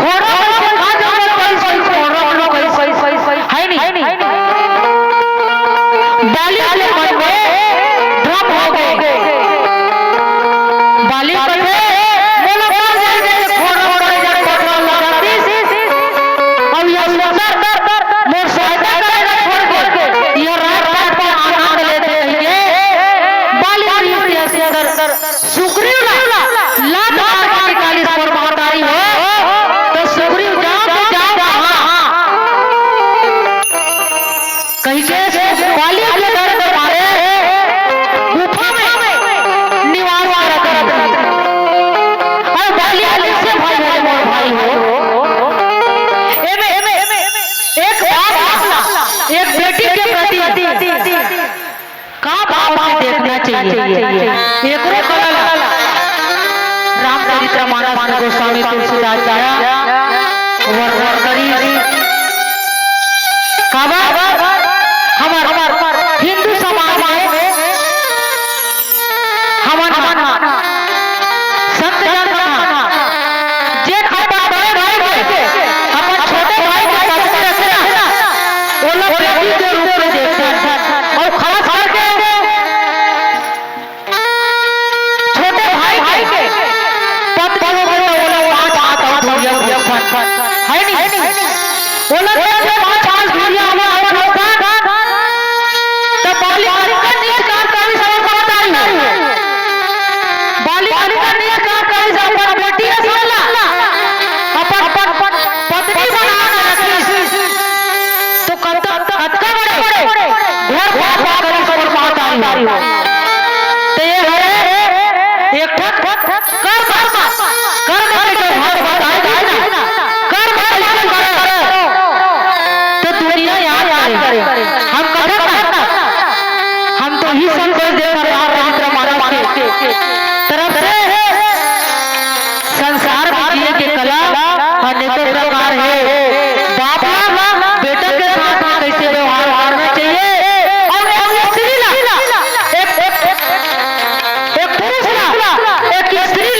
घोड़ा है नहीं बाली वाले मन में भ्रम हो गए बाली मन में बोला मार जाएंगे घोड़ा अब यह सुंदर मोर सहायता करेगा छोड़ के यह रात पर आनंद लेते रहेंगे बाली से अंदर सुग्रीव लात मार के काली पर महातारी हो तो सुग्रीव जाओ कहीं के बाली के डर के मारे गुफा में निवास करते और बाली से भाई हो एमे एक बाप एक बेटी के प्रति का भाव से देखना चाहिए एकरो कला रामचरित्र मानस गोस्वामी तुलसीदास दया वर्णन करी काबा हमार हिंदू समाज में हमार संत जन जे अपन बड़े भाई के अपन छोटे भाई के साथ रखना वो लोग बेटी के रूप में देखते हैं और खास करके छोटे भाई के पद वो लोग आता है नहीं वो लोग पांच दुनिया में हम तो ही संदेश दे रहे तरफ से संसार जिए के कला अनेकों प्रकार है बाप बेटा के साथ कैसे व्यवहार करना चाहिए और एक पुरुष एक स्त्री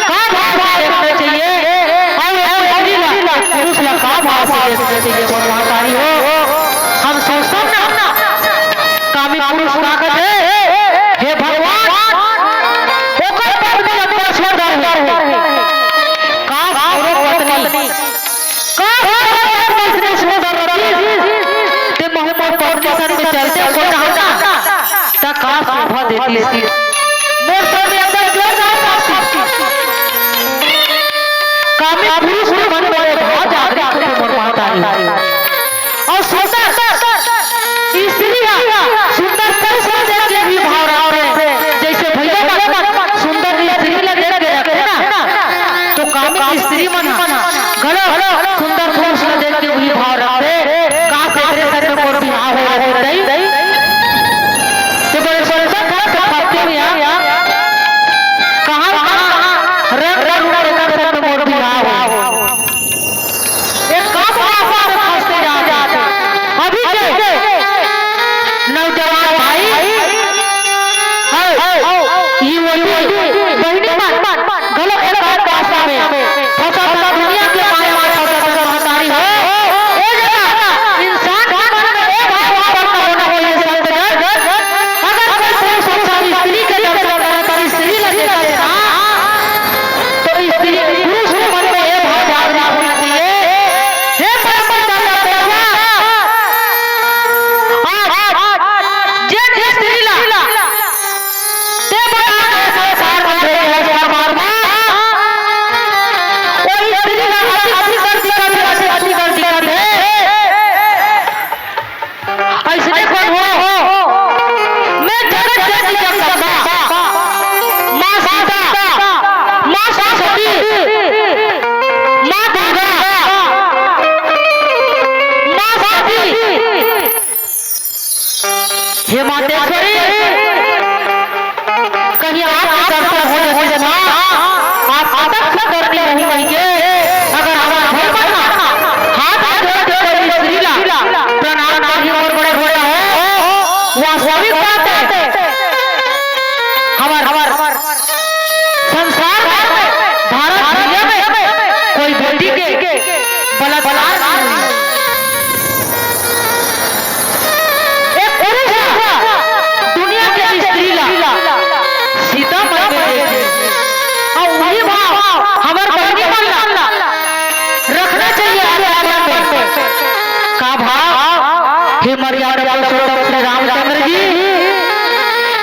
का भाव देखना चाहिए और पुरुष का भाव देखना चाहिए महातारी हो हम सोचते ना कामी पुरुष ताकत है हे भगवान ओकर पर में अपना छोड़ है का औरत पत्नी का पत्नी छोड़ ते मोहम्मद परमेश्वर के चलते को चाहता त का शोभा देती मोर तो में अंदर क्यों जाता कामी पुरुष के मन में भाव जागृत हो मोर महातारी और सुंदर स्त्री सुंदर पुरुष देख के भी भाव रहा है जैसे भैया सुंदर स्त्री लगे रखे ना तो कामी स्त्री मन घलो सुंदर पुरुष देख के भी भाव रहे का करे करे मोर बियाह हो रही तो बड़े बड़े सब खाते हुए कहां रंग रंग कर मोर बियाह हो एक काम हमार संसार में भारत दुनिया में कोई बेटी के बलात्कार नहीं। एक पुरुष दुनिया के स्त्री ला सीता माई में देखे और वही भाव हमार बहनी मन ला रखना चाहिए आत्मा में। का भाव हे मर्यादा पुरुषोत्तम श्री रामचंद्र जी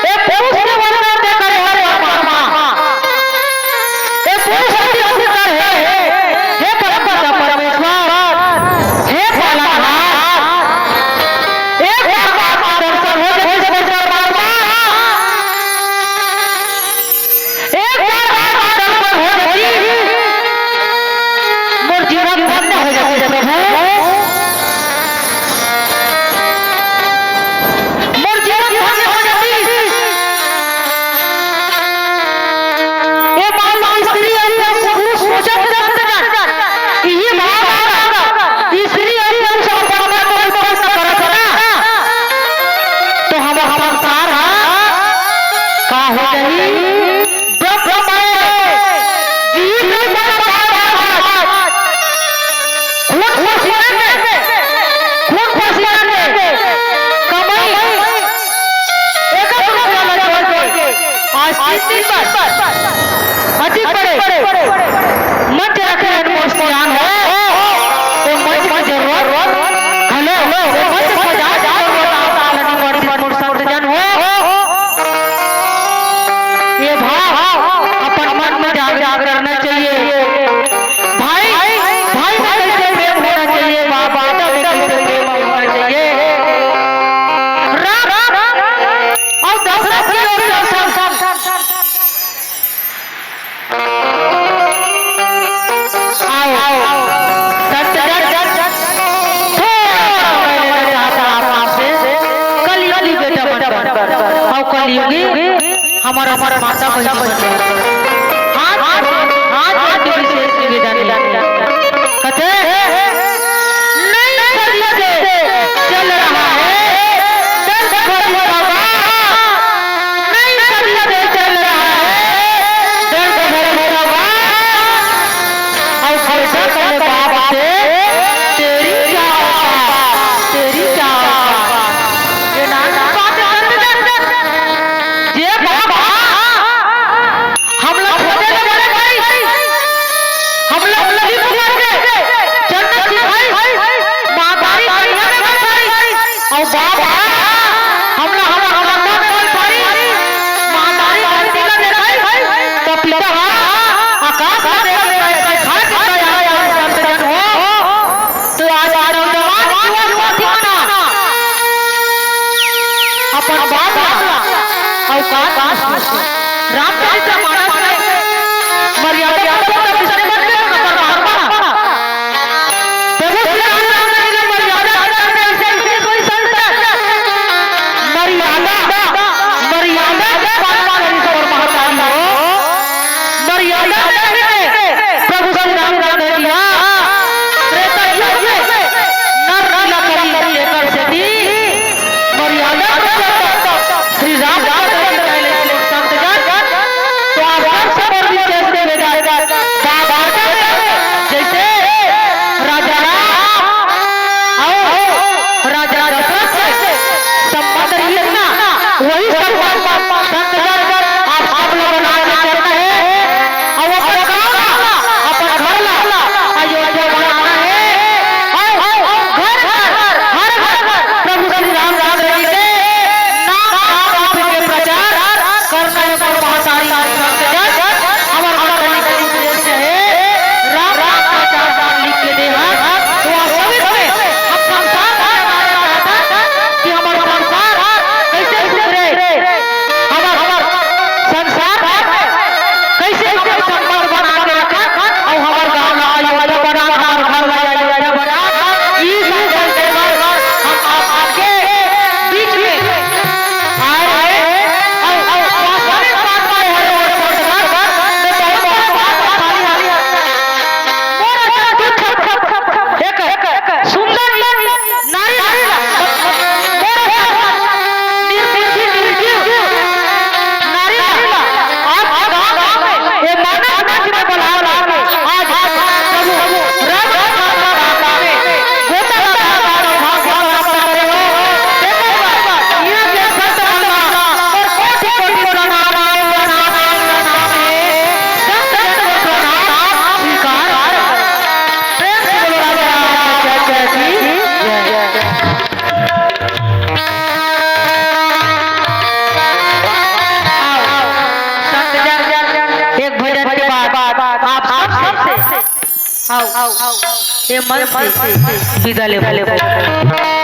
एक पुरुष के वर्णन देकर है परमात्मा, एक पुरुष की अधिकार है हे परमपिता परमेश्वर, हे पालनहार, एक परमात्मा दर्शन हो जैसे परमात्मा, एक परमात्मा दर्शन हो जैसे मोर जीवन धन्य हो जैसे प्रभु अधिक बड़े मध्य रखे अनमोल ज्ञान है तो मंच की जरूरत हेलो मंच को जा ये भाव अपन मन में जागृत करना चाहिए। भाई भाई में कैसे प्रेम होना चाहिए, बाबा में कैसे प्रेम होना चाहिए, राम और दशरथ की हमारा माता हाथ विशेष निवेदन कहते नहीं चल रहा है नहीं चल रहा है बाप से तेरी रामचरितमानस में मर्यादा श्री राम आप सब से ये मन से विदा ले